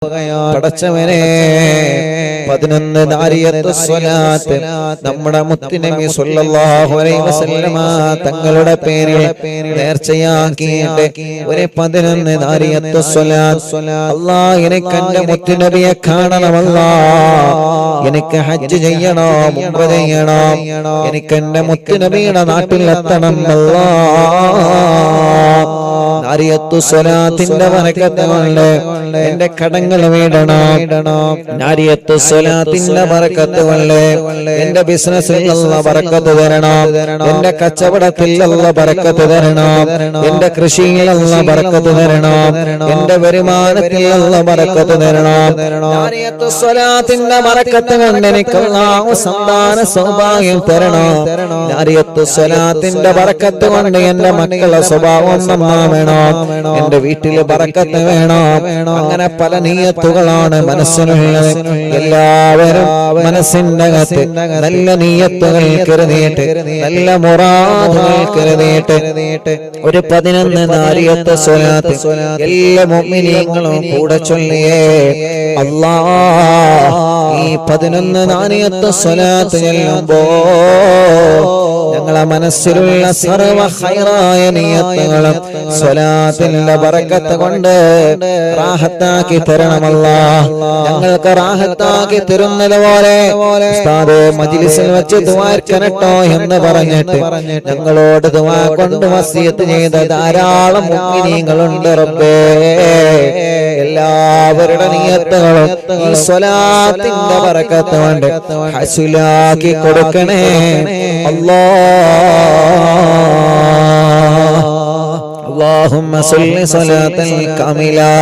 പടച്ചവനെ 11 നാരിയത്ത് സ്വലാത്ത് നമ്മുടെ മുത്തുനബി സ്വല്ലല്ലാഹു അലൈഹി വസല്ലമ തങ്ങളുടെ പേരിൽ നേർച്ചയാക്കിയിട്ട് ഒരു 11 നാരിയത്ത് സ്വലാത്ത്. അല്ലാഹ് എനിക്ക് എൻ്റെ മുത്തുനബിയെ കാണണം, അല്ലാഹ് എനിക്ക് ഹജ്ജ് ചെയ്യണം, ഉംറ ചെയ്യണം, എനിക്ക് എൻ്റെ മുത്തുനബിയുടെ നാട്ടിലെത്തണം അല്ലാഹ്. നാരിയത്തു സ്വലാത്തിന്റെ ബറക്കത്ത് കൊണ്ട് എന്റെ കടങ്ങൾ വീടണം. നാരിയത്തു സ്വലാത്തിന്റെ ബറക്കത്ത് കൊണ്ട് എന്റെ ബിസിനസ്സിൽ അല്ലാഹ് ബറക്കത്ത് തരണം, എന്റെ കച്ചവടത്തിൽ അല്ലാഹ് ബറക്കത്ത് തരണം, എന്റെ കൃഷിയിൽ അല്ലാഹ് ബറക്കത്ത് തരണം, എന്റെ വരുമാനത്തിൽ അല്ലാഹ് ബറക്കത്ത് തരണം. നാരിയത്തു സ്വലാത്തിന്റെ ബറക്കത്ത് കൊണ്ട് എനിക്ക് അല്ലാഹു സന്താന സൗഭാഗ്യം തരണം. നാരിയത്തു സ്വലാത്തിന്റെ ബറക്കത്ത് കൊണ്ട് എന്റെ മക്കളുടെ സ്വഭാവം നന്നാവണം, എന്റെ വീട്ടില് ബറക്കത്ത് വേണം. അങ്ങനെ പല നീയത്തുകളാണ് മനസ്സിനുള്ളത്. എല്ലാവരും മനസ്സിന്റെ അകത്ത് നല്ല നീയത്തുകൾ കരുതിയിട്ട്, നല്ല മുറാദുകൾ കരുതിയിട്ട് ഒരു 11 നാരിയത്ത് സ്വലാത്ത് എല്ലാ മുഅ്മിനീങ്ങളും കൂടെ ചൊല്ലിയേ അല്ലാഹ്. ഈ 11 നാരിയത്ത് സ്വലാത്ത് ചൊല്ലുമ്പോ ഞങ്ങളെ മനസ്സിലുള്ള സർവ്വ ഖൈറായ നിയത്തുകളും സ്വലാത്തിന്റെ ബറക്കത്ത് കൊണ്ട് റാഹത്താക്കി തരണം അല്ലാഹ്. ഞങ്ങൾക്ക് റാഹത്താക്കി തരുന്നത് പോലെ ഉസ്താദ് മജ്ലിസിൽ വെച്ച് ദുആർക്കനട്ടോ എന്ന് പറഞ്ഞിട്ട് ഞങ്ങളോട് ദുആ കൊണ്ട് വസിയത്ത് ചെയ്ത ധാരാളം മുഅ്മിനീങ്ങളുണ്ട് റബ്ബേ. എല്ലാവരുടെ നിയത്തുകളും ഈ സ്വലാത്തിന്റെ ബറക്കത്ത് കൊണ്ട് ഹസുലാക്കി കൊടുക്കണേ അല്ലാഹ്. اللهم صل صلاة كاملة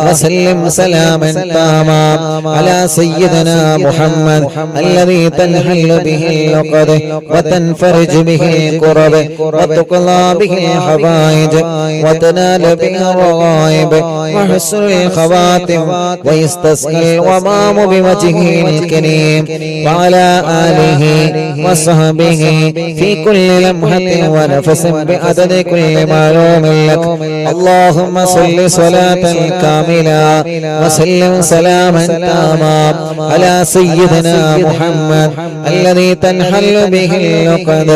وسلم سلاما تاما على سيدنا محمد الذي تنحل به العقد وتنفرج به الكرب وتقضى به الحوائج وتنال به الرغائب وحسن الخواتم ويستسقى الغمام بوجهه الكريم وعلى آله وصحبه في كل لمحة ونفس بعدد كل معلوم لك. اللهم صل صلاة كاملة وسلم سلاما تاما على سيدنا محمد الذي تنحل به العقد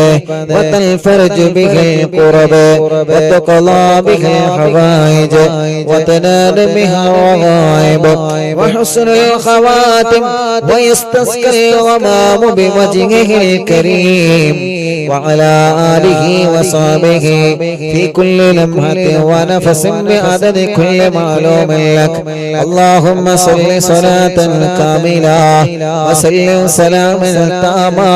وتنفرج به الكرب وتقضى به الحوائج وتنال به الرغائب وحسن الخواتم ويستسقى الغمام بوجهه الكريم وعلى آله وصحبه في كل لمحة ونفس بعدد كل معلوم لك. اللهم صل صلاة كاملة وسلم سلاما تاما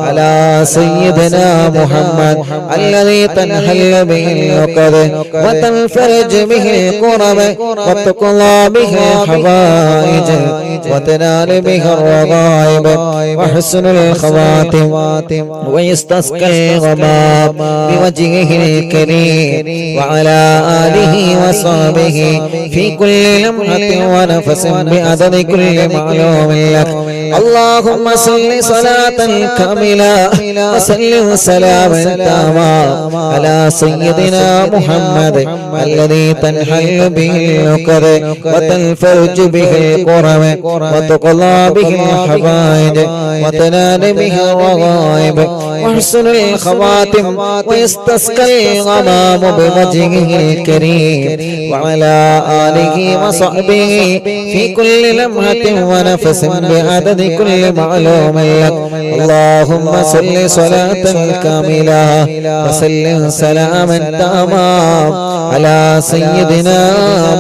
على سيدنا محمد الذي تنحل به العقد وتنفرج به الكرب وتقضى به الحوائج وتنال به الرغائب وحسن الخواتم ويستسقى الغمام بوجهه الكريم وعلى آله وصحبه في كل لمحة ونفس بعدد كل معلوم لك. اللهم صل صلاة كاملة وسلم سلاما تاما على سيدنا محمد الذي تنحل به العقد وتنفرج به الكرب وتقضى به الحوائج وتنال به الرغائب وحسن الخواتم ويستسقى الغمام بوجهه الكريم وعلى آله وصحبه في كل لمحة ونفس بعدد كل معلوم لك. اللهم صل صلاة كاملة وسلم سلاما تاما على سيدنا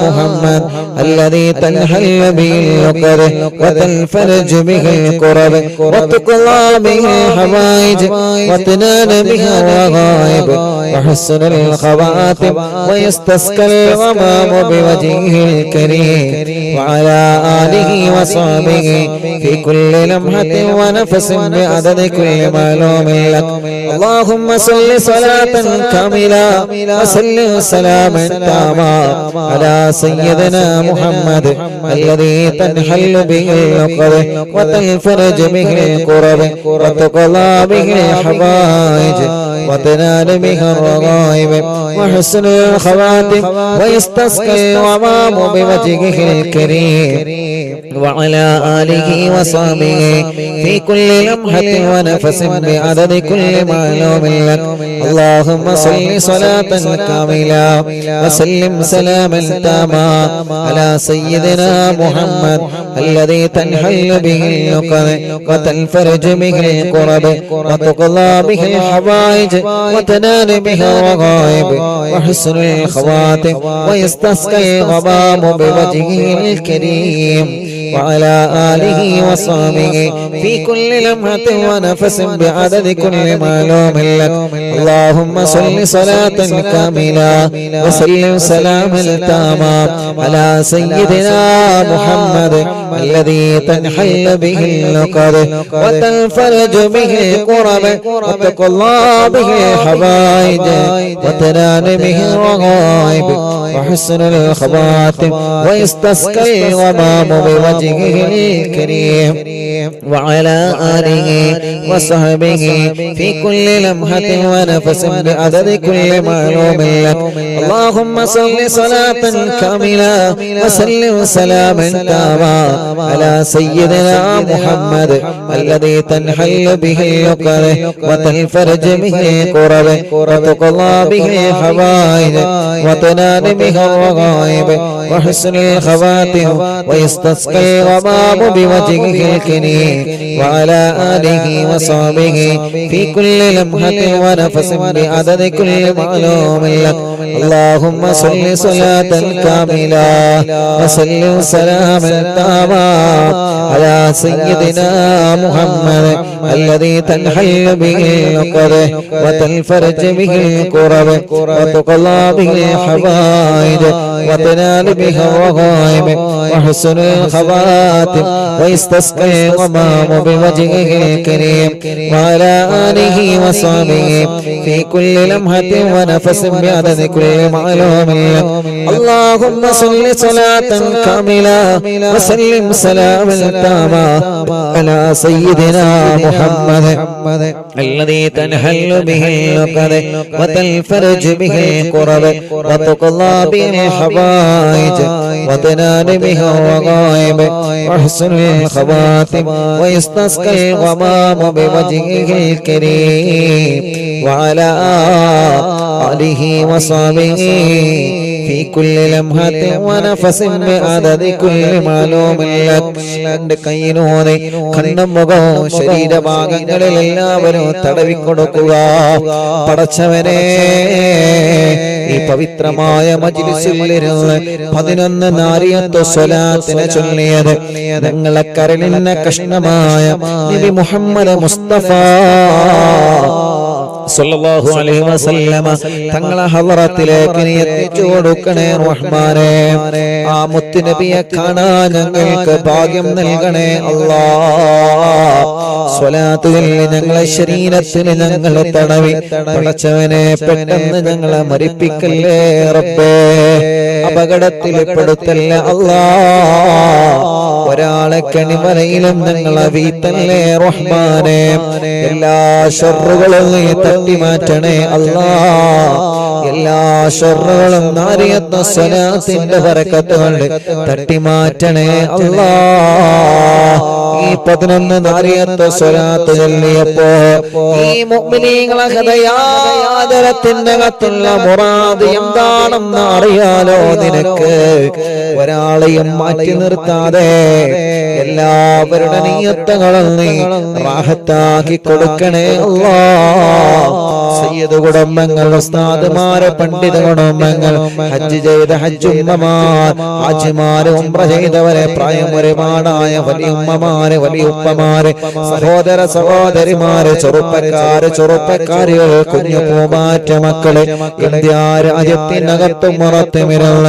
محمد الذي تنحل به العقد وتنفرج به الكرب وتقضى به الحوائج وتنال به الرغائب وحسن الخواتم ويستسقى الغمام بوجهه الكريم وعلى آله وصحبه في كل كل لمحة ونفس بعدد كل معلوم لك اللهم صل صلاة كاملة وسلم سلاما تاما على سيدنا محمد الذي تنحل به العقد وتنفرج به الكرب وتقضى به الحوائج وتنال به الرغائب وحسن الخواتم ويستسقى الغمام بوجهه الكريم وعلى آله وصحبه في كل لمحة ونفس بعدد كل معلوم لك اللهم صل صلاة كاملة وسلم سلاما تاما على سيدنا محمد الذي تنحل به العقد وتنفرج به الكرب وتقضى به الحوائج وتنال به الرغائب وحسن الخواتم ويستسقى الغمام بوجهه الكريم وعلى آله وصحبه في كل لمحة ونفس بعدد كل معلوم لك اللهم صل صلاة كاملة وسلم سلاما تاما على سيدنا محمد الذي تنحل به العقد وتنفرج به الكرب وتقضى به الحوائج وتنال به الرغائب وحسن الخواتم ويستسقى الغمام بوجهه الكريم وعلى آله وصحبه في كل لمحة ونفس بعدد كل معلوم لك اللهم صل صلاة كاملة وسلم سلاما تاما على سيدنا محمد الذي تنحل به العقد وتنفرج به الكرب وتقضى به الحوائج وتنال به الرغائب وحسن الخواتم ويستسقى الغمام بوجهه الكريم وعلى آله وصحبه في كل لمحة ونفس بعدد كل معلوم لك اللهم صل صلاة كاملة وسلم سلاما تاما على سيدنا محمد الذي تنحل به العقد وتنفرج به الكرب وتقضى به الحوائج وتنال به الرغائب وحسن الخواتم ويستسقى الغمام بوجهه الكريم وعلى آله وصحبه في كل لمحة ونفس بعدد كل معلوم لك اللهم صل صلاة كاملة وسلم سلاما تاما على سيدنا محمد الذي تنحل به العقد وتنفرج به الكرب وتقضى به الحوائج وتنال به الرغائب وحسن الخواتم ويستسقى الغمام بوجهه الكريم وعلى آله وصحبه في كل لمحة ونفس بعدد كل معلوم لك കൈയിനോടെ കണ്ണും മുഖവും ശരീരഭാഗങ്ങളിൽ എല്ലാവരും തടവിക്കൊടുക്കുക പടച്ചവനെ ഈ പവിത്രമായ മജ്ലിസിലിരുന്ന് 11 നാരിയത്ത് സ്വലാത്തിനെ ചൊല്ലിയത് ഞങ്ങളെ കരളിന്റെ കഷ്ണമായ നബി മുഹമ്മദ് മുസ്തഫ സല്ലല്ലാഹു അലൈഹി വസല്ലമ തങ്ങളെ ഹളറത്തിലേക്ക് നീ എത്തിച്ചു കൊടുക്കണേ റഹ്മാനേ ആ മുത്ത് നബിയെ കാണാൻ ഞങ്ങൾക്ക് ഭാഗ്യം നൽകണേ അല്ലാഹ് സ്വലാത്തുകൾ ഞങ്ങളെ ശരീരത്തിൽ ഞങ്ങളെ തടവി പടച്ചവനെ പെട്ടെന്ന് ഞങ്ങളെ മരിപ്പിക്കല്ലേ റബ്ബേ അപകടത്തിൽ പെടുത്തല്ലേ അല്ലാഹ് ഒരാളെ കണിമലയിലും ഞങ്ങളെ വീത്തല്ലേ റഹ്മാനേ എല്ലാ ശർറുകളും നീ തട്ടി മാറ്റണേ അല്ലാഹ് എല്ലാ ശർറുകളും നാരിയത്ത് സ്വലാത്തിന്റെ ബറക്കത്ത് കൊണ്ട് തട്ടി മാറ്റണേ അല്ലാഹ് ഈ 11 നാരിയത്ത് സ്വലാത്ത് ചൊല്ലിയപ്പോ ഈ മുഅ്മിനീങ്ങളെ ഹൃദയാദരത്തിന്റെ അകത്തുള്ള മുറാദ് എന്താണെന്ന് അറിയാലോ നിനക്ക് ഒരാളെയും മാറ്റി നിർത്താതെ എല്ലാവരുടെ നിയ്യത്തുകളും നീ റാഹത്താക്കി കൊടുക്കണേ അല്ലാഹ് സയ്യിദ് കുടുംബങ്ങൾ ഉസ്താദുമാരെ പണ്ഡിത കുടുംബങ്ങൾ ഹജ്ജ് ചെയ്ത ഹജ്ജുമ്മമാർ ഹാജിമാര് ഉംറ ചെയ്തവരെ പ്രായം ഒരുപാടായ വലിയുമ്മമാര് വലിയുപ്പമാര് സഹോദര സഹോദരിമാര് ചെറുപ്പക്കാരികൾ കുഞ്ഞു പൂമാറ്റ മക്കള് ഇന്ത്യ രാജ്യത്തിനകത്തും പുറത്തുമിരുള്ള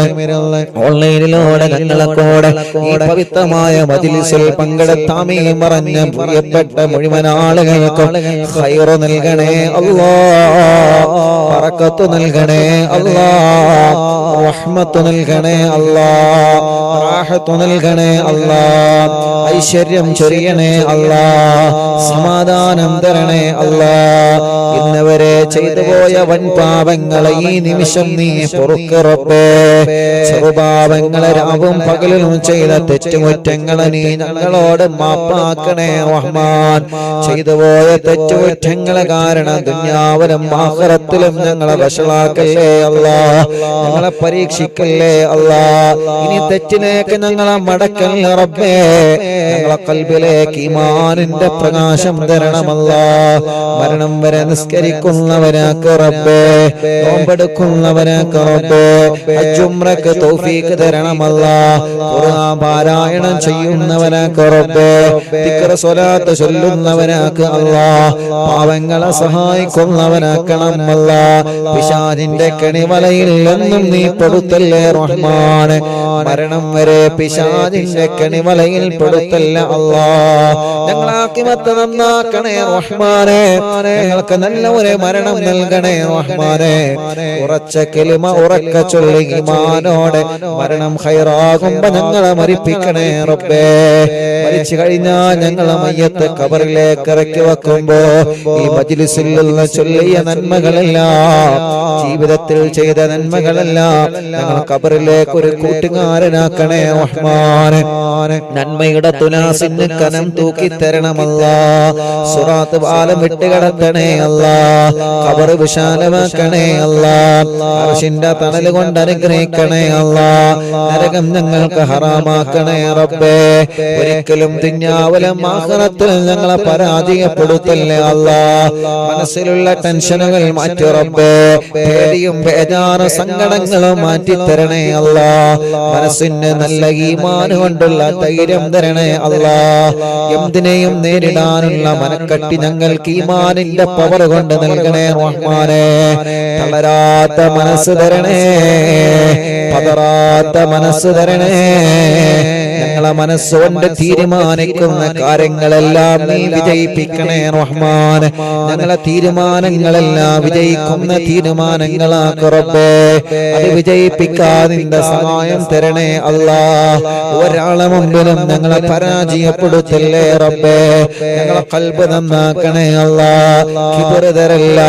ഓൺലൈനിലൂടെ ഞങ്ങളെ കൂടെ ഈ പവിത്രമായ മജ്‌ലിസിൽ മജ്ലിസിൽ പങ്കെടുത്താമീ പറഞ്ഞ പ്രിയപ്പെട്ട മുഴുവൻ ആളുകൾക്കും ഖൈറ് നൽകണേ അല്ലാഹ്, ബറക്കത്ത് നൽകണേ അല്ലാഹ്, റഹ്മത്ത് നൽകണേ അല്ലാഹ്, റാഹത്ത് നൽകണേ അല്ലാഹ്, ഐശ്വര്യം ചൊരിയണേ അല്ലാഹ്, സമാധാനം തരണേ അല്ലാഹ്. ഇന്നവരെ ചെയ്തു പോയ വൻ പാപങ്ങളെ ഈ നിമിഷം നീ പൊറുക്ക് റബ്ബേ. ചെറുപാപങ്ങളെ രാവും പകലും ചെയ്ത തെറ്റുകുറ്റങ്ങളെ നീ ഞങ്ങളോട് മാപ്പാക്കണേ റഹ്മാൻ. ചെയ്തു പോയ തെറ്റുകുറ്റങ്ങളെ കാരണം ദുനിയാവിലും ആഖിറത്തിലും ഞങ്ങളെ വഷളാക്കല്ലേ അല്ലാഹ്, ഞങ്ങളെ പരീക്ഷിക്കല്ലേ അല്ലാഹ്. ഇനി തെറ്റിലേക്ക് ഞങ്ങളെ മടക്കല്ലേ റബ്ബേ. ഞങ്ങളെ ഖൽബിലേക്ക് ഈമാനിന്റെ പ്രകാശം തരണമല്ലാഹ്. മരണം വരെ നിസ്കരിക്കുന്നവനാക്ക് റബ്ബേ, നോമ്പെടുക്കുന്നവനാക്ക് റബ്ബേ, ഹജ്ജ് ഉംറക്ക് തൗഫീഖ് തരണമല്ലാഹ്. ഖുർആൻ പാരായണം ചെയ്യുന്നവനാക്ക് റബ്ബേ, ദിക്ർ സ്വലാത്ത് ചൊല്ലുന്നവനാക്ക് അല്ലാഹ്. പാവങ്ങളെ സഹായിക്കുന്നവനാക്കണം അല്ലാഹ്. പിശാചിന്റെ കെണിവലയിൽ നിന്നും നീ പെടുത്തല്ലേ റഹ്മാൻ. മരണം വരെ പിശാചിന്റെ കെണിവലയിൽ പെടുത്തല്ല അല്ലാഹ്. ഞങ്ങളെ ആഖിബത്ത് നന്നാക്കണേ റഹ്മാനെ. ഞങ്ങൾക്ക് നല്ല ഒരു മരണം നൽകണേ റഹ്മാനെ. ഉറച്ച കലിമ ഉറക്ക ചൊല്ലി ഈമാനോടെ മരണം ഖൈറാകുമ്പോ ഞങ്ങളെ മരിപ്പിക്കണേ റബ്ബേ. മരിച്ചു കഴിഞ്ഞാൽ ഞങ്ങളെ മയ്യത്ത് ഖബറിലേക്ക് ഇറക്കി വെക്കുമ്പോ ഈ മജ്ലിസിൽ നിന്ന് ചൊല്ലിയ നന്മകളെല്ലാം, ജീവിതത്തിൽ ചെയ്ത നന്മകളെല്ലാം ഞങ്ങൾ ഖബറിലേക്ക് ഒരു കൂട്ടുകാരനാക്കണേ റഹ്മാനെ. നന്മയുടെ തുലാസിന് കനം തൂക്കി തരണമല്ലാഹ്. സിറാത്ത് പാലം വിട്ടുകടത്തണേ അല്ലാഹ്. ഖബർ വിശാലമാക്കണേ അല്ലാഹ്. അർശിന്റെ തണൽ കൊണ്ട് അനുഗ്രഹിക്കണേ അല്ലാഹ്. നരകം ഞങ്ങൾക്ക് ഹറാമാക്കണേ റബ്ബേ. ഒരിക്കലും ദുനിയാവിലും ആഖിറത്തിലും ഞങ്ങളെ പരാജയപ്പെടുത്തല്ലേ അല്ലാഹ്. മനസ്സിലുള്ള ടെൻഷനുകൾ മാറ്റി റബ്ബേ. പേടിയും ബേജാറും സങ്കടങ്ങളും മാറ്റി തരണേ അല്ലാഹ്. മനസ്സിന് നല്ല ഈമാൻ കൊണ്ടുള്ള ധൈര്യം തരണേ അല്ലാഹ്. എന്തിനേയും നേരിടാനുള്ള മനക്കട്ടി ഞങ്ങൾക്ക് ഈമാനിന്റെ പവർ കൊണ്ട് നൽകണേ റഹ്മാനെ. തളരാത്ത മനസ്സ് തരണേ, പതറാത്ത മനസ്സ് തരണേ. ഞങ്ങളെ മനസ്സുകൊണ്ട് തീരുമാനിക്കുന്ന കാര്യങ്ങളെല്ലാം നീ വിജയിപ്പിക്കണേ റഹ്മാൻ. ഞങ്ങളെ തീരുമാനങ്ങളെല്ലാം വിജയിക്കുന്ന തീരുമാനങ്ങളാക്ക് റബ്ബേ. അത് വിജയിപ്പിക്കാൻ നിന്റെ സഹായം തരണേ അല്ലാഹ്. ഒരാളെ മുമ്പിലും ഞങ്ങളെ പരാജയപ്പെടുത്തല്ലേ റബ്ബേ. ഞങ്ങളെ ഖൽബ് നന്നാക്കണേ അല്ലാഹ്. കിബ്ർ തരല്ല,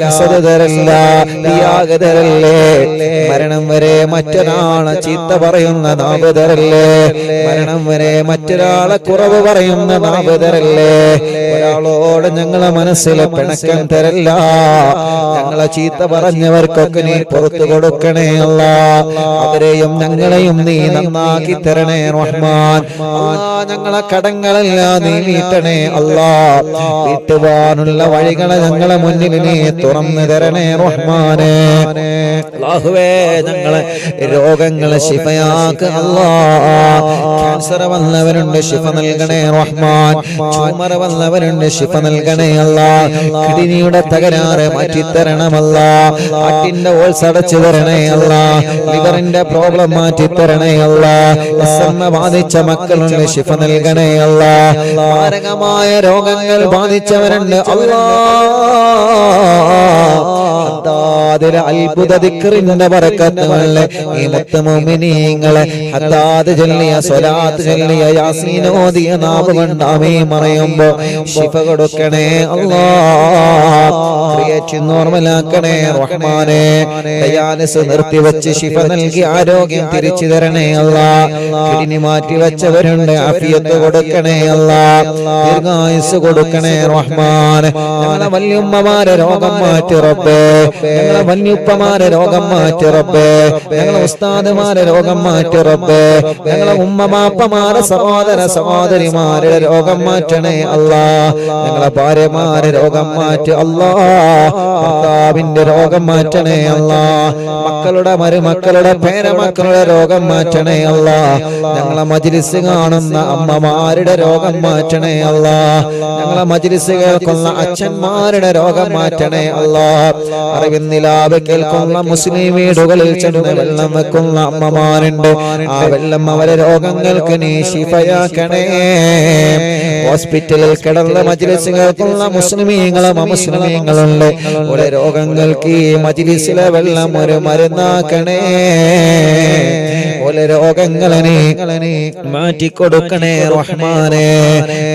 ഹസദ് തരല്ല, റിയാഗ് തരല്ലേ. മരണം വരെ മറ്റൊരാളെ ചീത്ത പറയുന്ന നാവ് തരല്ലേ. മരണം വരെ മറ്റൊരാളെ കുറവ് പറയുന്ന നാവ് തരല്ലേ. ഒരാളോട് ഞങ്ങളെ മനസ്സിൽ പിണക്കം തരല്ല. ഞങ്ങളെ ചീത്ത പറഞ്ഞവർക്കൊക്കെ നീ പുറത്തു കൊടുക്കണേ അല്ലാഹ്. അവരെയും ഞങ്ങളെയും നീ നന്നാക്കി തരണേ റഹ്മാൻ. അല്ലാഹ് ഞങ്ങളെ കടങ്ങളെല്ലാം നീ വീട്ടണേ അല്ലാഹ്. വീട്ടുവാനുള്ള വഴികളെ ഞങ്ങളെ മുന്നിൽ നീ തുറന്നു തരണേ റഹ്മാനെ. അല്ലാഹുവേ ഞങ്ങളെ രോഗങ്ങളെ ശിഫയാക്ക് അല്ലാഹ്. ക്യാൻസർ വന്നവരുണ്ട്, ശിഫ നൽകണേ റഹ്മാൻ. ട്യൂമർ വന്നവരുണ്ട്, ശിഫ നൽകണേ അല്ലാഹ്. കിഡ്നിയുടെ തകരാറ് മാറ്റിത്തരണം അല്ലാഹ്. ഹാർട്ടിന്റെ ഹോൾസ് അടച്ചു തരണേ അല്ലാഹ്. ലിവറിന്റെ പ്രോബ്ലം മാറ്റിത്തരണേ അല്ലാഹ്. അസ്മ ബാധിച്ച മക്കളുണ്ട്, ശിഫ നൽകണേ അല്ലാഹ്. മാരകമായ രോഗങ്ങൾ ബാധിച്ചവരുണ്ട് അല്ലാഹ്. ഹദ്ദാദിലെ അത്ഭുത ദിക്റിന്റെ ബറക്കത്തുകളെ ഈ മുത്ത് മുഅ്മിനീങ്ങളെ ഹദ്ദാദ് ചൊല്ലിയ സ്വലാത്ത് ചൊല്ലിയ യാസീൻ ഓതിയ നാവ് കൊണ്ട് ആമീൻ പറയുമ്പോ ശിഫ കൊടുക്കണേ അല്ലാഹ്. ക്രിയേറ്റ് നോർമലാക്കണേ റഹ്മാനെ. ഡയാലിസിസ് നിർത്തിവെച്ച് ശിഫ നൽകി ആരോഗ്യം തിരിച്ചു തരണേ അല്ലാഹ്. കിഡ്നി മാറ്റി വെച്ചവരുണ്ട്, ആഫിയത്ത് കൊടുക്കണേ അല്ലാഹ്. ദീർഘായുസ് കൊടുക്കണേ റഹ്മാനെ. ഞങ്ങളെ വല്യുമ്മമാരെ രോഗം മാറ്റി റബ്ബേ. ഞങ്ങളെ വല്യുപ്പമാരെ രോഗം മാറ്റി റബ്ബേ. ഞങ്ങളെ ഉസ്താദുമാരെ രോഗം മാറ്റി റബ്ബേ. ഞങ്ങളെ ഉമ്മമാപ്പമാരെ സഹോദര സഹോദരിമാരുടെ രോഗം മാറ്റണേ അല്ലാഹ്. ഞങ്ങളെ ഭാര്യമാരെ രോഗം മാറ്റി അല്ലാഹ്. ഭർത്താവിന്റെ രോഗം മാറ്റണേ അല്ലാഹ്. മക്കളുടെ മരുമക്കളുടെ പേരമക്കളുടെ രോഗം മാറ്റണേ അല്ലാഹ്. ഞങ്ങളെ മജ്ലിസ് കാണുന്ന അമ്മമാരുടെ രോഗം മാറ്റണേ അല്ലാഹ്. ഞങ്ങളെ മജ്ലിസ് കേൾക്കുന്ന അച്ഛന്മാരുടെ രോഗം മാറ്റണേ അല്ലാഹ്. അറിവിന്നിലാവ് കേൾക്കുന്ന മുസ്ലിം വീടുകളിൽ ചെന്ന് വെള്ളം വെക്കുന്ന അമ്മമാരുണ്ട്. ആ വെള്ളം അവരെ രോഗങ്ങൾക്ക് നീ ശിഫയാക്കണേ. ഹോസ്പിറ്റലിൽ കിടന്ന മജ്‌ലിസുകൾക്കുള്ള മുസ്ലിമീങ്ങളും അമുസ്ലിമീങ്ങളുണ്ട്. ഓരോ രോഗങ്ങൾക്ക് ഈ മജ്‌ലിസിലെ വെള്ളം ഒരു മരുന്നാക്കണേ. ഓരോ രോഗങ്ങളെ മാറ്റിക്കൊടുക്കണേ റഹ്മാനെ.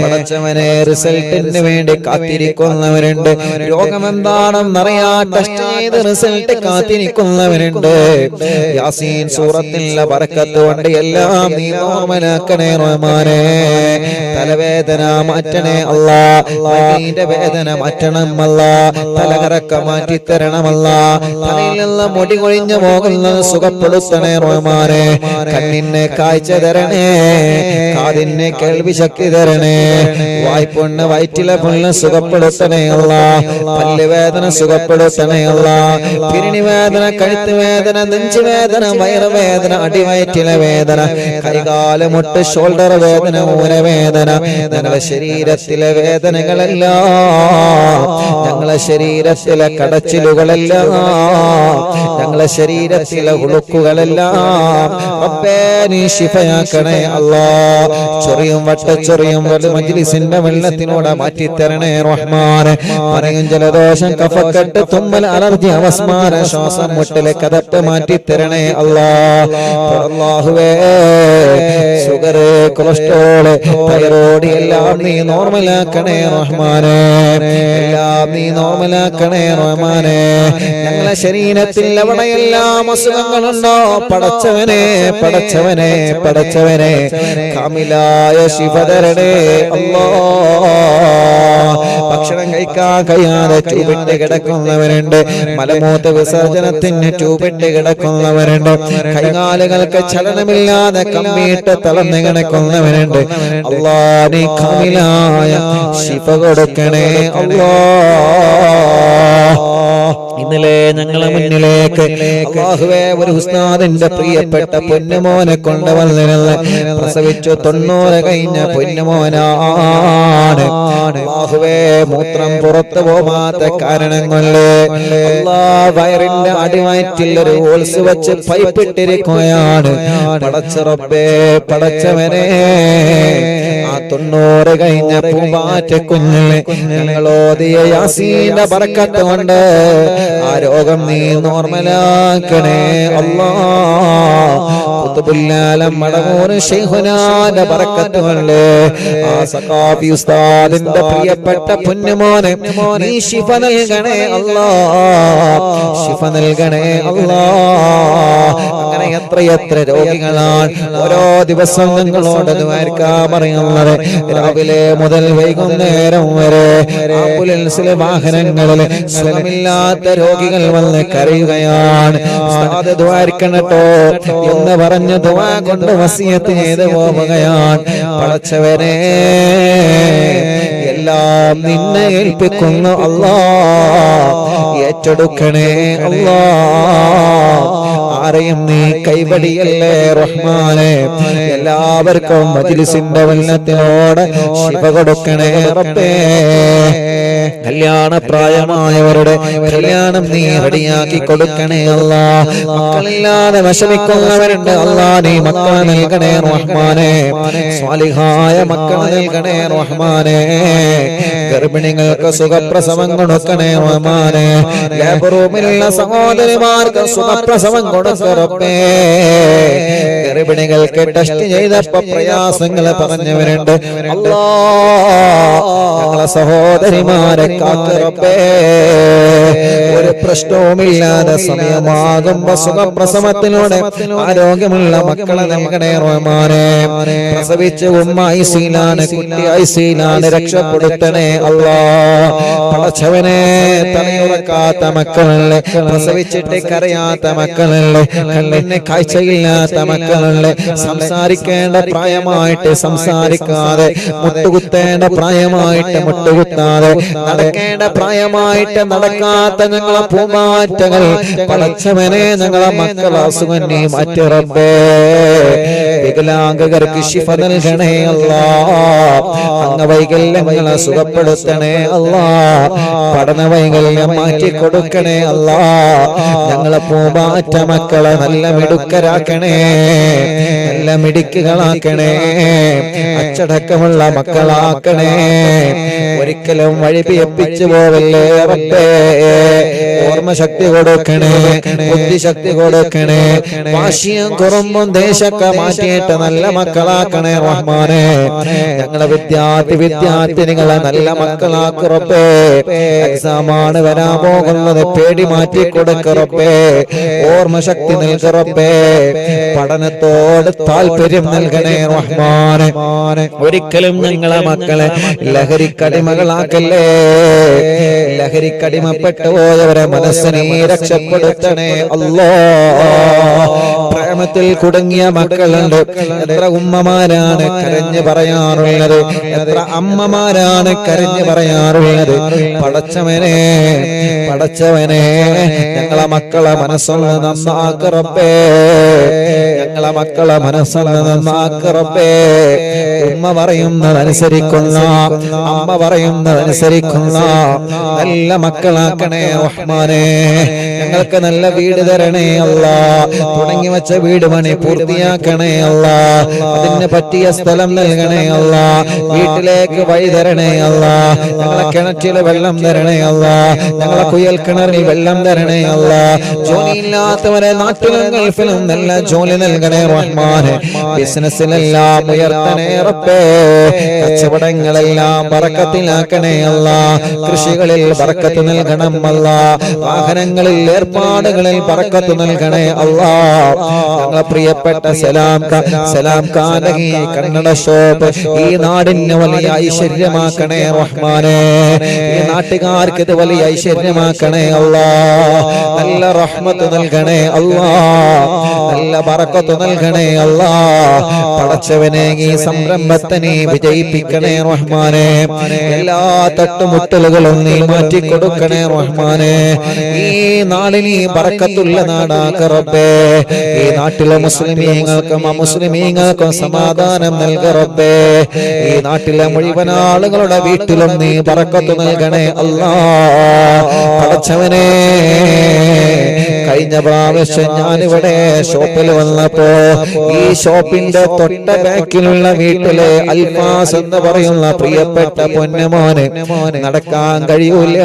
പടച്ചവനെ, റിസൾട്ടിന് വേണ്ടി കാത്തിരിക്കുന്നവരുണ്ട്. രോഗമെന്താണെന്നറിയാൻ ടെസ്റ്റ് ചെയ്ത് റിസൾട്ട് കാത്തിരിക്കുന്നവരുണ്ട്. യാസീൻ സൂറത്തിലെ ബറക്കത്ത് കൊണ്ട് എല്ലാം നീ നോർമലാക്കണേ റഹ്മാനെ. തലവേദന മാറ്റണേ അല്ലാ, മൈന്റെ വേദന മാറ്റണം അല്ലാ, തലകറക്ക മാറ്റി തരണമല്ലാ, തലയിൽ നിന്ന് മുടി കൊഴിഞ്ഞു പോകുന്നത് സുഖപ്പെടുത്തണേ റഹ്മാനെ. കണ്ണിനെ കാഴ്ച തരണേ, കാതിനെ കേൾവി ശക്തി തരണേ, വായ്പൊണ്ണ് വയറ്റിലെ പൊണ്ണ് സുഖപ്പെടുത്തണേ അല്ലാ, പല്ലുവേദന സുഖപ്പെടുത്തണേ അല്ലാ, പിരിണി വേദന, കഴുത്ത് വേദന, നെഞ്ചുവേദന, വയറുവേദന, അടിവയറ്റിലെ വേദന, കൈകാലുമുട്ട്, ഷോൾഡർ വേദന, ഊരവേദന, ഞങ്ങളുടെ ശരീരത്തിലെ വേദനകളെല്ലാം, ഞങ്ങളുടെ ശരീരത്തിലെ കടച്ചിലുകളെല്ലാം, ഞങ്ങളുടെ ശരീരത്തിലെ ഉളുക്കുകളെല്ലാം റബ്ബേ നീ ശിഫയാക്കണേ അല്ലാ. ചൊറിയും വട്ടച്ചൊറിയും മജ്‌ലിസിന്റെ വെള്ളത്തിനോട് മാറ്റിത്തരണേ റഹ്മാനെ. പറയും ജലദോഷം, കഫക്കെട്ട്, തുമ്മൽ, അലർജി, അവസ്മാര, ശ്വാസം മുട്ടല്, കതപ്പ് മാറ്റിത്തരണേ അല്ലാ. അല്ലാഹുവേ, ഷുഗർ, കൊളസ്ട്രോൾ, തൈറോയ്ഡ് എല്ലാം നീ നോർമലാക്കണേ റഹ്മാനെ. എല്ലാം നീ നോർമലാക്കണേ റഹ്മാനെ. ഞങ്ങളുടെ ശരീരത്തിൽ എവിടെയെല്ലാം അസുഖങ്ങളുണ്ടോ പടച്ചവനെ, പടച്ചവനെ, പടച്ചവനെ, കാമിലായ ശിഫ തരണേ അല്ലാ. ഭക്ഷണം കഴിക്കാൻ കഴിയാതെ ട്യൂബിട്ട് കിടക്കുന്നവരുണ്ട്, മലമൂത്ര വിസർജനത്തിന് ട്യൂബിട്ട് കിടക്കുന്നവരുണ്ട്, കൈകാലുകൾക്ക് ചലനമില്ലാതെ കമ്പിയിട്ട് തളർന്ന് കിടക്കുന്നവരുണ്ട്. അല്ലാ നീ കാമിലായ ശിഫ കൊടുക്കണേ അല്ലാ. ഇന്നലെ ഞങ്ങളെ മുന്നിലേക്ക് അല്ലാഹുവേ ഒരു ഉസ്താദിന്റെ പ്രിയപ്പെട്ട പൊന്നുമോനെ കൊണ്ടുവന്നിരുന്ന പ്രസവിച്ചു 90 കഴിഞ്ഞ പൊന്നുമോനാണ്. അല്ലാഹുവേ, മൂത്രം പുറത്തു പോവാത്ത കാരണം കൊണ്ട് വയറിന്റെ അടിവയറ്റിൽ ഒരു ഹോൾസ് വെച്ച് പൈപ്പിട്ടിരിക്കുകയാണ്. പടച്ച റബ്ബേ, പടച്ചവനെ, ആ 90 കഴിഞ്ഞ പൂമ്പാറ്റ കുഞ്ഞിനെ ഞങ്ങളോദിയ യാസീന്റെ ബറക്കത്ത് കൊണ്ട് ആ രോഗം നീ നോർമലാക്കണേ അല്ലാ. ഖുതുബുൽ മടമൂർ ശൈഖുനാന്റെ ബറക്കത്ത് കൊണ്ട് ആ സഖാഫി ഉസ്താദിന്റെ പ്രിയപ്പെട്ട പൊന്നുമോനെ നീ ശിഫ നൽകണേ അല്ലാ, ശിഫ നൽകണേ അല്ലാ. അങ്ങനെ എത്രയെത്ര രോഗികളാണ് ഓരോ ദിവസം നിങ്ങളോട് ദ്വാരക്കാൻ പറയുന്നത്. രാവിലെ മുതൽ വൈകുന്നേരം വരെ ആംബുലൻസിലെ വാഹനങ്ങളിൽ സുഖമില്ലാത്ത രോഗികൾ വന്ന് കരയുകയാണ്. ഉസ്താദ് ദ്വാരക്കണട്ടോ എന്ന് പറഞ്ഞ് ദുആ കൊണ്ട് വസിയത്ത് ചെയ്ത് പോവുകയാണ്. പടച്ചവനെ, എല്ലാം നിന്നെ ഏൽപ്പിക്കുന്നു അല്ലാ, ഏറ്റെടുക്കണേ അല്ലാ. ആരെയും നീ കൈവടിയല്ലേ റഹ്മാനെ. എല്ലാവർക്കും മജ്‌ലിസിന്റെ വെള്ളത്തിനോട് ശിഫ കൊടുക്കണേ റബ്ബേ. കല്യാണ പ്രായമായവരുടെ കല്യാണം നീ റെഡിയാക്കി കൊടുക്കണേ അല്ലാ. മക്കളില്ലാതെ വിഷമിക്കുന്നവരുണ്ട് അല്ലാ, നീ മക്കളെ നൽകണേ റഹ്മാനെ. സ്വാലിഹായ മക്കളെ നൽകണേ റഹ്മാനെ. ഗർഭിണികൾക്ക് സുഖപ്രസവം കൊടുക്കണേ റഹ്മാനെ. ലേബർ റൂമിലുള്ള സഹോദരിമാർക്ക് സുഖപ്രസവം കൊടുക്കണേ റബ്ബേ. ഗർഭിണികൾക്ക് ടെസ്റ്റ് ചെയ്തപ്പോ പ്രയാസങ്ങൾ പറഞ്ഞവരുണ്ട് അല്ലാ, ഞങ്ങളെ സഹോദരിമാരെ കാക്ക് റബ്ബേ. ഒരു പ്രശ്നവുമില്ലാതെ സമയമാകുമ്പോ സുഖപ്രസവത്തിലൂടെ ആരോഗ്യമുള്ള മക്കളെ നൽകണേ റഹ്മാനെ. പ്രസവിച്ച് ഉമ്മ ഐസിയിലാണ്, കുട്ടി ഐസിയിലാണ്, രക്ഷപ്പെടുത്തണേ അല്ലാ. പടച്ചവനെ, തലയുറക്കാത്ത മക്കളുണ്ട്, പ്രസവിച്ചിട്ട് കരയാത്ത മക്കളുണ്ട്, കണ്ണിന് കാഴ്ചയില്ലാത്ത മക്കളുണ്ട്, സംസാരിക്കേണ്ട പ്രായമായിട്ട് സംസാരിക്കാതെ, മുട്ടുകുത്തേണ്ട പ്രായമായിട്ട് മുട്ടുകുത്താതെ, നടക്കേണ്ട പ്രായമായിട്ട് നടക്കാത്ത ഞങ്ങളെ പൂമാറ്റകൾ പടച്ചവനെ, ഞങ്ങളെ മക്കളെ അസുഖം നീ മാറ്റി റബ്ബേ. വികലാംഗർക്ക് ശിഫ നൽകണേ അല്ലാ. അംഗവൈകല്യങ്ങളെ സുഖപ്പെടുത്തണേ അല്ലാ. പഠനവൈകല്യം മാറ്റി കൊടുക്കണേ അല്ലാ. ഞങ്ങളെ പൂമാറ്റ മക്കളെ നല്ല മിടുക്കരാക്കണേ. നല്ല മിടുക്കുകളാക്കണേ, അച്ചടക്കമുള്ള മക്കളാക്കണേ, ഒരിക്കലും വഴിപിയപ്പിച്ചു പോവല്ലേ റബ്ബേ. ഓർമ്മശക്തി കൊടുക്കണേ, ബുദ്ധിശക്തി കൊടുക്കണേ, വാശിയും കുറുമ്പും ദേശമൊക്കെ മാറ്റിയിട്ട് നല്ല മക്കളാക്കണേ റഹ്മാനെ. ഞങ്ങളെ വിദ്യാർത്ഥിനികളെ നല്ല മക്കളാക്ക് റബ്ബേ. എക്സാമാണ് വരാൻ പോകുന്നത്, പേടി മാറ്റി കൊടുക്ക റബ്ബേ. ഓർമ്മശക്തി നൽക റബ്ബേ. പഠനത്തോട് താല്പര്യം നൽകണേ റഹ്മാനെ. ഒരിക്കലും ഞങ്ങളെ മക്കളെ ലഹരിക്കടിമകളാക്കല്ലേ. ലഹരിക്കടിമപ്പെട്ടു പോയവരെ മനസ്സിനെ രക്ഷപ്പെടുത്തണേ അല്ലാഹ്. പ്രേമത്തിൽ കുടുങ്ങിയ മക്കളുണ്ട്. എത്ര ഉമ്മമാരാണ് കരഞ്ഞു പറയാറുള്ളത്, എത്ര അമ്മമാരാണ് കരഞ്ഞു പറയാറുള്ളത്. പടച്ചവനെ ഞങ്ങളെ മക്കളെ മനസ്സൊന്ന് നന്നാക്ക് റബ്ബേ. ഞങ്ങളെ മക്കളെ മനസ്സൊന്ന് നന്നാക്ക് റബ്ബേ. ഉമ്മ പറയുന്നതനുസരിക്കുന്ന, അമ്മ പറയുന്നതനുസരിക്കുന്ന നല്ല മക്കളാക്കണേ റഹ്മാനെ. ഞങ്ങൾക്ക് നല്ല വീട് തരണേ അല്ലാ. തുടങ്ങി വെച്ച വീട് പണി പൂർത്തിയാക്കണേ അല്ലാ. അതിന് പറ്റിയ സ്ഥലം നൽകണേ അല്ലാ. വീട്ടിലേക്ക് വഴി തരണേ അല്ലാ. ഞങ്ങളെ കിണറ്റിൽ വെള്ളം തരണേ അല്ലാ. ഞങ്ങളെ കുയൽ കിണറിൽ വെള്ളം തരണേ അല്ലാ. ജോലിയില്ലാത്തവരെ നാട്ടിലും ഗൾഫിലും നല്ല ജോലി നൽകണേ റഹ്മാനെ. ബിസിനസ്സിലെല്ലാം ഉയർത്തണേ റബ്ബേ. കച്ചവടങ്ങളെല്ലാം ബറക്കത്തിലാക്കണേ അല്ലാ. കൃഷികളിൽ ബറക്കത്ത് നൽകണം അല്ലാ. വാഹനങ്ങളിൽ ഏർപ്പാടുകളിൽ ബറക്കത്ത് നൽകണേ അല്ലാ. ഞങ്ങളെ പ്രിയപ്പെട്ട സലാം കാനകി കന്നഡ ഷോപ്പ് ഈ നാടിന് വലിയ ഐശ്വര്യമാക്കണേ റഹ്മാനെ. ഈ നാട്ടുകാർക്ക് ഇത് വലിയ ഐശ്വര്യമാക്കണേ അല്ലാ. നല്ല റഹ്മത്ത് നൽകണേ അല്ലാ. നല്ല ബറക്കത്ത് നൽകണേ അല്ലാ. പടച്ചവനെ ഈ സംരംഭത്തെ നീ വിജയിപ്പിക്കണേ റഹ്മാനെ. എല്ലാ തട്ടുമുട്ടലുകളും നീ മാറ്റി കൊടുക്കണേ റഹ്മാനെ. ഈ നാടിന് ബറക്കത്തുള്ള നാടാക്ക റബ്ബേ. ഈ നാട്ടിലെ മുസ്ലിമീങ്ങൾക്കും അമുസ്ലിമീങ്ങൾക്കും സമാധാനം നൽക റബ്ബേ. ഈ നാട്ടിലെ മുഴുവൻ ആളുകളുടെ വീട്ടിലും നീ ബറക്കത്ത് നൽകണേ അല്ലാഹ്. പടച്ചവനെ കഴിഞ്ഞ പ്രാവശ്യം ഞാനിവിടെ ഷോപ്പിൽ വന്നപ്പോ ഈ ഷോപ്പിന്റെ തൊട്ട ബാക്കിലുള്ള വീട്ടിലെ അൽഫാസ് എന്ന് പറയുന്ന പ്രിയപ്പെട്ട പൊന്നുമോന് നടക്കാൻ കഴിയൂല.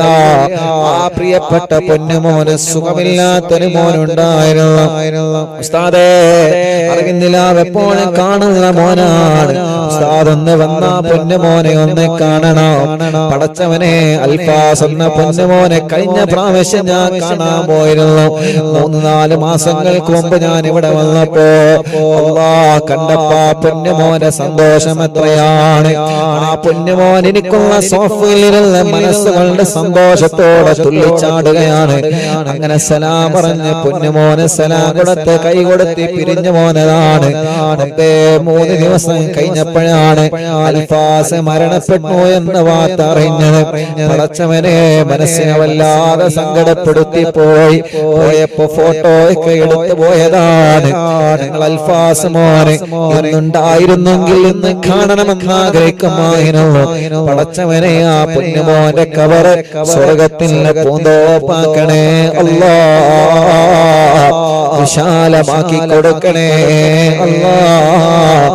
ആ പ്രിയപ്പെട്ട പൊന്നുമോന് സുഖമില്ലാത്തൊരു മോനുണ്ടായിരുന്നു. ഉസ്താദേ അറിവിന്ദിലാവ് എപ്പോഴും കാണുന്ന മോനാണ്. ഉസ്താദ് ഒന്ന് വന്ന പൊന്നുമോനെ ഒന്ന് കാണണം. പടച്ചവനെ അൽഫാസ് എന്ന പൊന്നുമോനെ കഴിഞ്ഞ പ്രാവശ്യം ഞാൻ കാണാൻ പോയിരുന്നു. 3-4 മാസങ്ങൾക്ക് മുമ്പ് ഞാൻ ഇവിടെ വന്നപ്പോ അല്ലാഹ് കണ്ടപ്പോ പൊന്നുമോന്റെ സന്തോഷം എത്രയാണ്. ആ പൊന്നുമോൻ എനിക്കുള്ള സോഫയിലുള്ള മനസ്സുകളുടെ സന്തോഷത്തോടെ തുള്ളിച്ചാടുകയാണ്. അങ്ങനെ സലാം പറഞ്ഞ് പൊന്നുമോനെ സലാം കൊടുത്ത് കൈ കൊടുത്ത് പിരിഞ്ഞു പോന്നതാണ്. 3 ദിവസം കഴിഞ്ഞപ്പോഴാണ് അൽഫാസ് മരണപ്പെട്ടു എന്ന വാർത്ത അറിഞ്ഞത്. പടച്ചവനെ മനസ്സിനെ വല്ലാതെ സങ്കടപ്പെടുത്തി പോയപ്പോ ഫോട്ടോ ഒക്കെ എടുത്തു പോയതാണ്. ഞങ്ങൾ അൽഫാസ് മോനെ ഇന്നുണ്ടായിരുന്നെങ്കിൽ ഇന്ന് കാണണമെന്ന് ആഗ്രഹിക്കുമായിരുന്നു. പടച്ചവനെ ആ പൊന്നുമോന്റെ കബറ് സ്വർഗത്തിന്റെ പൂന്തോപ്പാക്കണേ അല്ലാഹ്. വിശാലമാക്കി കൊടുക്കണേ അല്ലാഹ്.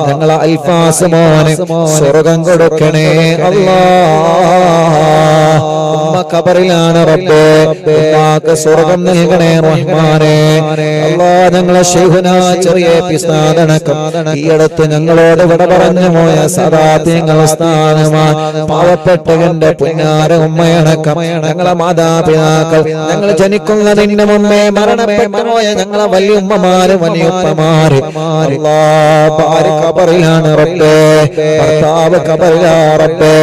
ഞങ്ങളെ അൽഫാസ് മോനെ സ്വർഗം കൊടുക്കണേ അല്ലാഹ്. ഉമ്മ ഖബറിലാണ് റബ്ബേ. ഉമ്മാക്ക് സ്വർഗം നൽകണേ റഹ്മാനെ അല്ലാഹ്. ഞങ്ങളെ ശൈഖുനാ ചെറിയ പിസ്താദനക്കം ഈ അടുത്ത് ഞങ്ങളോട് വിട പറഞ്ഞു പോയ സദാത്യങ്ങൾ സ്ഥാനമാണ്. പാവപ്പെട്ടവന്റെ പുന്നാര ഉമ്മയടക്കം ഞങ്ങളെ മാതാപിതാക്കൾ, ഞങ്ങൾ ജനിക്കുന്നതിന് മുമ്പേ മരണപ്പെട്ടു പോയ ഞങ്ങളെ വലിയ ഉമ്മമാര് വലിയുപ്പമാര് അല്ലാഹ് ഭാര്യ ഖബറിലാണ് റബ്ബേ. ഭർത്താവ് ഖബറിലാ റബ്ബേ.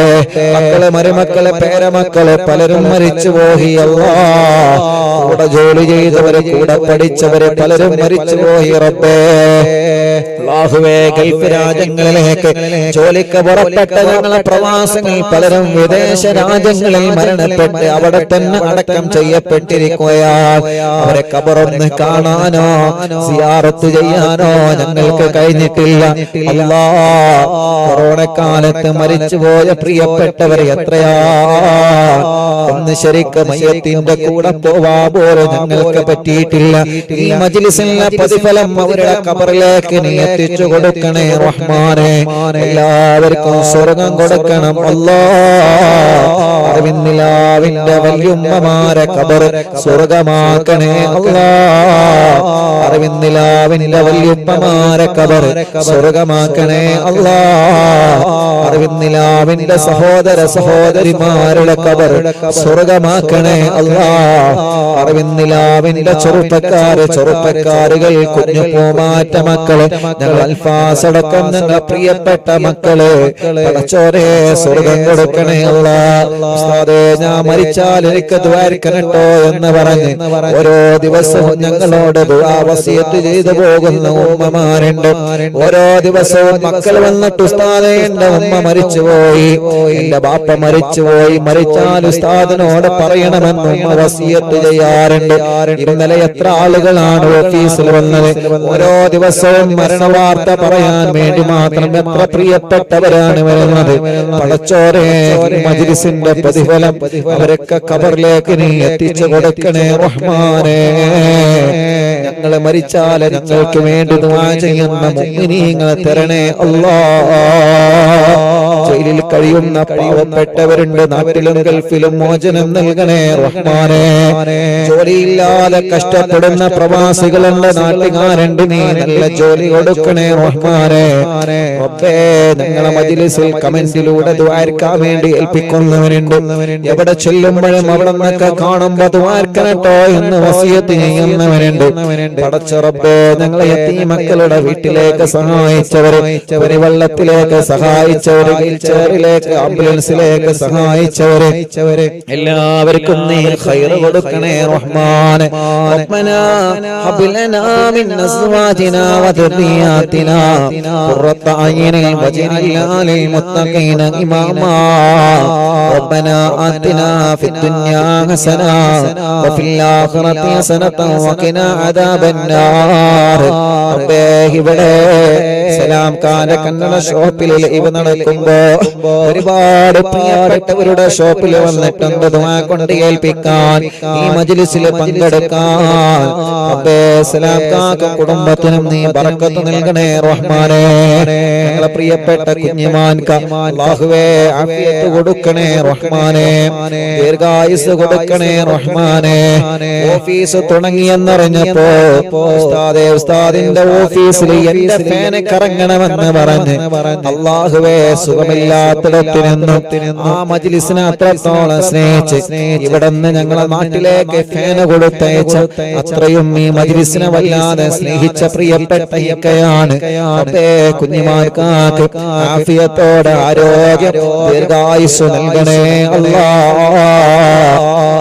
മക്കളെ മരുമക്കളെ പേരമക്കളെ പലരും മരിച്ചു പോയി അല്ലാഹ്. കൂടെ ജോലി ചെയ്തവരെ കൂടെ പഠിച്ചവരെ പലരും മരിച്ചു പോയി റബ്ബേ. അല്ലാഹുവേ ഗൾഫ് രാജ്യങ്ങളിലേക്ക് ജോലിക്ക് പുറപ്പെട്ട ഞങ്ങളെ പ്രവാസികൾ പലരും വിദേശ രാജ്യങ്ങളിൽ മരണപ്പെട്ട് അവിടെ തന്നെ അടക്കം ചെയ്യപ്പെട്ടിരിക്കുകയാണ്. അവരെ ഖബറൊന്ന് കാണാനോ സിയാറത്ത് ചെയ്യാനോ ഞങ്ങൾക്ക് കഴിഞ്ഞിട്ടില്ല അല്ലാഹ്. കൊറോണ കാലത്ത് മരിച്ചുപോയ പ്രിയപ്പെട്ടവർ എത്രയാ. ഒന്ന് ശരിക്ക് മയ്യത്തിന്റെ കൂടെ പോവാ പോലും ഞങ്ങൾക്ക് പറ്റിയിട്ടില്ല. ഈ മജ്ലിസിലെ പ്രതിഫലം അവരുടെ ഖബറിലേക്ക് നീ എത്തിച്ചു കൊടുക്കണേ റഹ്മാനെ. എല്ലാവർക്കും സ്വർഗം കൊടുക്കണം അല്ലാഹ്. അറിവിന്നിലാവിന്റെ വല്യുമ്മമാരെ ഖബർ സ്വർഗമാക്കണേ അല്ലാഹ്. അറിവിന്നിലാവിന്റെ വല്യുമ്മമാരെ ഖബർ സ്വർഗമാക്കണേ അല്ലാഹ്. അറിവിന്നിലാവിന്റെ സഹോദര സഹോദരിമാരുടെ ഖബർ സ്വർഗമാക്കണേ അല്ലാഹ്. അറിവിന്നിലാവിന്റെ ചെറുപ്പക്കാരുകൾ കുഞ്ഞു പൂമാറ്റ മക്കള് ഞങ്ങൾ അൽഫാസടക്കം ഞങ്ങൾ പ്രിയപ്പെട്ട മക്കള് പടച്ചോനെ സ്വർഗം കൊടുക്കണേ അല്ലാഹ്. ഉസ്താദേ ഞാൻ മരിച്ചാൽ എനിക്ക് ദ്വാരിക്കണട്ടോ എന്ന് പറഞ്ഞ് ഓരോ ദിവസവും ഞങ്ങളോട് ദുആ വസിയത്ത് ചെയ്തു പോകുന്ന ഉമ്മമാരുണ്ട്. ഓരോ ദിവസവും മക്കൾ വന്നിട്ട് ഉസ്താദേ എന്റെ ഉമ്മ മരിച്ചുപോയി, എന്റെ ബാപ്പ മരിച്ചുപോയി, മരിച്ചാൽ ഉസ്താദിനോട് പറയണമെന്ന് ഉമ്മ വസിയത്ത് ചെയ്യാറുണ്ട്. ഇന്നലെ എത്ര ആളുകളാണ് ഓഫീസിൽ വന്നത്. ഓരോ ദിവസവും മരണവാർത്ത പറയാൻ വേണ്ടി മാത്രം എത്ര പ്രിയപ്പെട്ടവരാണ് വരുന്നത്. പടച്ചോനെ മജ്ലിസിന്റെ പ്രതിഫലം അവരൊക്കെ ഖബറിലേക്ക് നീ എത്തിച്ചു കൊടുക്കണേ റഹ്മാനേ. ഞങ്ങള് മരിച്ചാൽ ഞങ്ങൾക്ക് വേണ്ടി ദുആ ചെയ്യുന്ന മുഅ്മിനീങ്ങളെ തരണേ അല്ലാഹ്. ജയിലിൽ കഴിയുന്ന പാവപ്പെട്ടവരുണ്ട്, നാട്ടിലും ഗൾഫിലും മോചനം നൽകണേ റഹ്മാനേ. ജോലിയില്ലാതെ കഷ്ടപ്പെടുന്ന പ്രവാസികളുണ്ട്, നാട്ടുകാരുണ്ട്, നീ നല്ല ജോലി കൊടുക്കണേ റഹ്മാനേ. റബ്ബേ ഞങ്ങളെ മജ്ലിസിൽ കമന്റിലൂടെ ദുആർക്കാൻ വേണ്ടി ഏൽപ്പിക്കുന്നവരുണ്ട്. എവിടെ ചെല്ലുമ്പോഴും അവിടെ നിന്നൊക്കെ കാണുമ്പോ ദുആർക്കണട്ടോ എന്ന് വസിയത്ത് ചെയ്യുന്നവരുണ്ട്. പടച്ച റബ്ബേ ഞങ്ങളെ യതീമക്കളുടെ വീട്ടിലേക്ക് സഹായിച്ചവരെ, വെള്ളത്തിലേക്ക് സഹായിച്ചവരെ, വീൽചെയറിലേക്ക് ആംബുലൻസിലേക്ക് സഹായിച്ചവരെ എല്ലാവർക്കും നീ ഖൈർ കൊടുക്കണേ റഹ്മാനെ. റബ്ബനാ ഹബ് ലനാ മിൻ അസ്വാജിനാ വദുരിയാതിനാ ഖുർറത അയ്നിൻ വജ്അൽനാ ലിൽ മുത്തഖീന ഇമാമാ. റബ്ബനാ ആതിനാ ഫിദ് ദുനിയാ ഹസനാ വഫിൽ ആഖിറതി ഹസനതൻ വഖിനാ അദാബന്നാർ. റബ്ബേ ഇവിടെ സലാം ഖാന്റെ കന്നഡ ഷോപ്പിൽ ലൈവ് നടക്കുമ്പോ ഒരുപാട് പ്രിയപ്പെട്ടവരുടെ ഷോപ്പിൽ വന്നിട്ടുണ്ട് ദുആ കൊണ്ട് ഏൽപ്പിക്കാൻ, ഈ മജ്ലിസിൽ പങ്കെടുക്കാൻ. റബ്ബേ സലാം ഖാക്കും കുടുംബത്തിനും നീ ബറക്കത്ത് നൽകണേ റഹ്മാനേ. ഞങ്ങളെ പ്രിയപ്പെട്ട കുഞ്ഞിമാൻക അല്ലാഹുവേ ആഫിയത്ത് കൊടുക്കണേ റഹ്മാനേ, ദീർഘായുസ് കൊടുക്കണേ റഹ്മാനേ. ഓഫീസ് തുടങ്ങിയെന്നറിഞ്ഞപ്പോ ഉസ്താദിന്റെ ഓഫീസിൽ എന്റെ ഫാന് കറങ്ങണമെന്ന് പറഞ്ഞ് അല്ലാഹുവേ സുഖമില്ലാത്തിടത്തു നിന്നും ആ മജ്ലിസിനെ അത്രത്തോളം സ്നേഹിച്ച് ഇവിടുന്ന് ഞങ്ങളെ നാട്ടിലേക്ക് ഫാന് കൊടുത്തയച്ച അത്രയും ഈ മജ്ലിസിനെ വല്ലാതെ സ്നേഹിച്ച പ്രിയപ്പെട്ട ഇക്കയാണ്. കുഞ്ഞിമാർക്കാക്ക് ആഫിയത്തോടെ ആരോഗ്യം ദീർഘായുസ് നൽകണേ അല്ലാഹ്.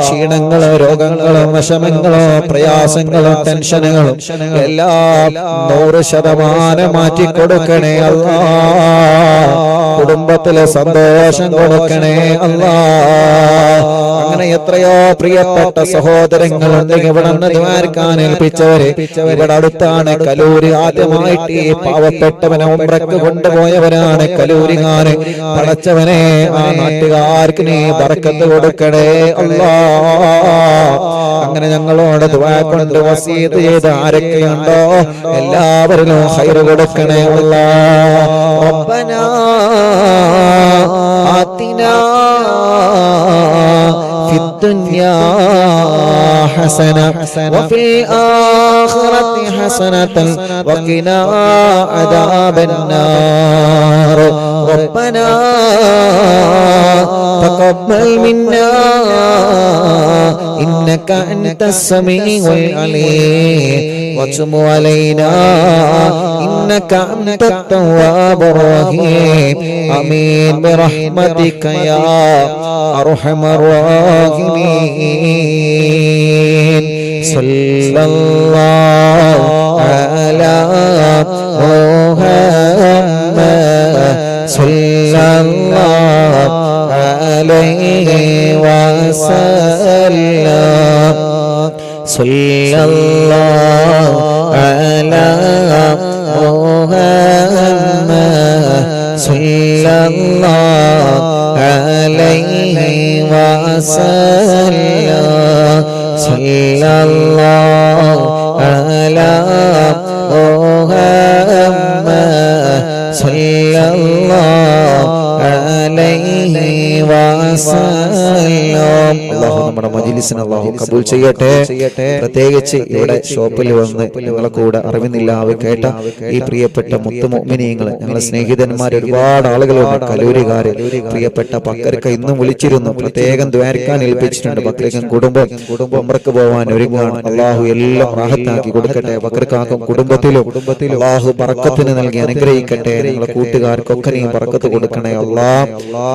ക്ഷീണങ്ങളോ രോഗങ്ങളോ വിഷമങ്ങളോ പ്രയാസങ്ങളോ ടെൻഷനുകളും എല്ലാം 100% മാറ്റിക്കൊടുക്കണേ അല്ലാഹ്. കുടുംബത്തിലെ സന്തോഷം കൊടുക്കണേ അല്ലാഹ്. അങ്ങനെ എത്രയോ പ്രിയപ്പെട്ട സഹോദരങ്ങളുണ്ട് ഇവിടെ നിന്ന് ദ്വാരക്കാൻ ഏൽപ്പിച്ചവരെ. ഇവിടെ അടുത്താണ് കലൂര്. ആദ്യമായിട്ട് ഈ പാവപ്പെട്ടവനെ ഉംറക്ക് കൊണ്ടുപോയവരാണ് കലൂരികാര്. പടച്ചവനെ ആ നാട്ടുകാർക്ക് നീ ബറക്കത്ത് കൊടുക്കണേ അല്ലാഹ്. അങ്ങനെ ഞങ്ങളോട് ദുആ കൊണ്ട് വസീയത്ത് ചെയ്ത് ആരൊക്കെയുണ്ടോ എല്ലാവരിലും ഖൈർ കൊടുക്കണേ അല്ലാഹ്. റബ്ബനാ ആതിനാ ഫിദ് ദുനിയാ ഹസന വഫിൽ ആഖിറതി ഹസനതൻ വഖിനാ അദാബന്നാർ. റബ്ബനാ തഖബ്ബൽ മിന്നാ إنك أنت السميع العليم وتب علينا إنك أنت التواب الرحيم آمين برحمتك يا أرحم الراحمين. صلى الله على محمد صلى الله عليه وسلم. صلى الله على محمد സല്ലല്ലാഹു അലൈഹി വസല്ലം സല്ലല്ലാഹു അലാ മുഹമ്മദ് സല്ലല്ലാഹു അലൈഹി വസല്ലം. അല്ലാഹു നമ്മുടെ മജ്‌ലിസിനെ അല്ലാഹു കബൂൽ ചെയ്യട്ടെ. പ്രത്യേകിച്ച് ഇവിടെ ഷോപ്പിൽ വന്ന് ഞങ്ങളെ കൂടെ അറിവിന്നില്ലാതെ കേട്ട ഈ പ്രിയപ്പെട്ട മുത്തു മുഅ്മിനീങ്ങൾ, ഞങ്ങളെ സ്നേഹിതന്മാർ ഒരുപാട് ആളുകളുണ്ട്. കലൂരികാര് പ്രിയപ്പെട്ട ബക്കർക്ക് ഇന്നും വിളിച്ചിരുന്നു, പ്രത്യേകം ദ്വാരക്കാൻ ഏൽപ്പിച്ചിട്ടുണ്ട്. ബക്കറിക്കും കുടുംബം ഉംറക്ക് പോവാൻ ഒരുങ്ങാണ്. അല്ലാഹു എല്ലാം റാഹത്താക്കി കൊടുക്കട്ടെ. ബക്കർക്കാക്കും കുടുംബത്തിലും അല്ലാഹു ബറക്കത്തിന് നൽകി അനുഗ്രഹിക്കട്ടെ. ഞങ്ങളെ കൂട്ടുകാർക്കൊക്കെ നീ ബറക്കത്ത് കൊടുക്കണേ അല്ലാഹ്.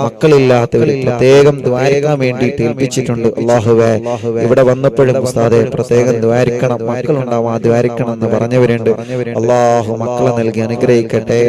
മക്കളില്ലാത്തവർ പ്രത്യേകം ദ്വാരക്കാൻ വേണ്ടിയിട്ട് ഏൽപ്പിച്ചിട്ടുണ്ട്. അല്ലാഹുവേ, ഇവിടെ വന്നപ്പോഴും ഉസ്താദെ പ്രത്യേകം ദ്വാരിക്കണം, മക്കളുണ്ടാവാൻ ദ്വാരിക്കണം എന്ന് പറഞ്ഞവരുണ്ട്. അല്ലാഹു മക്കളെ നൽകി അനുഗ്രഹിക്കട്ടെ.